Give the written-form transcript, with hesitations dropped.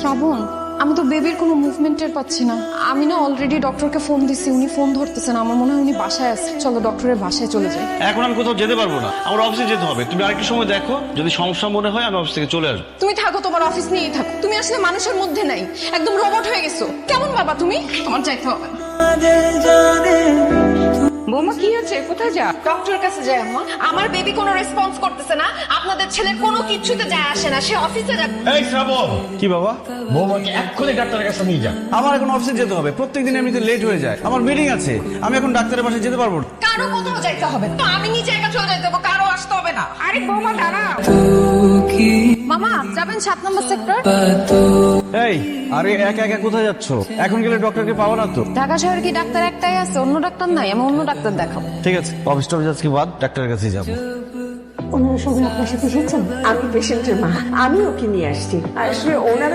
শ্রাবণ, আমি তো বেবির কোনো মুভমেন্টের পাচ্ছি না। আমি না অলরেডি ডক্টরকে ফোন দিছি, উনি ফোন ধরতেছেন। আমার মনে হয় উনি বাসায় আছে। চলো ডক্টরের বাসায় চলে যাই। এখন আমি কোথাও যেতে পারবো না, আমার অফিসে যেতে হবে। তুমি আরেকটু সময় দেখো, যদি সমস্যা মনে হয় আমি অফিস থেকে চলে আসবো। তুমি থাকো, তোমার অফিস নিয়েই থাকো। তুমি আসলে মানুষের মধ্যে নাই, একদম রোবট হয়ে গেছো। কেমন বাবা তুমি? তোমার যাইতে হবে না। বৌমা কি আছে? কোথায় যা? ডক্টরের কাছে যাই আম্মা। আমার বেবি কোনো রেসপন্স করতেছে না। আপনাদের ছেলের কোনো কিছুতে যায় আসে না। সে অফিসে যাবে। এই শ্রাবণ, কি বাবা? বৌমাকে এক্ষুনি ডাক্তারের কাছে নিয়ে যা। আমার এখন অফিসে যেতে হবে, প্রত্যেকদিন এমনিতে লেট হয়ে যায়। আমার মিটিং আছে, আমি এখন ডাক্তারের বাসায় যেতে পারবো না। কারো কোথাও যাইতে হবে না। তো আমি নিজে একা চলে যাইতে হবে, কারো আসতে হবে না। আরে বৌমা দাঁড়া। মামা যাবেন 7 নম্বর সেক্টর। এই, আরে একা একা কোথায় যাচ্ছ? এখন গেলে ডক্টরকে পাবো না তো। ঢাকা শহরে কি ডাক্তার একটাই আছে? অন্য ডাক্তার নাই? আমি অন্য ডাক্তার দেখাবো। ঠিক আছে, অফিস টফিস আজকে বাদ, ডাক্তারের কাছেই যাবো। ওনারা সবাই আপনার সাথে এসেছেন? আমি পেশেন্টের মা, আমি ওকে নিয়ে আসছি। আসলে ওনারা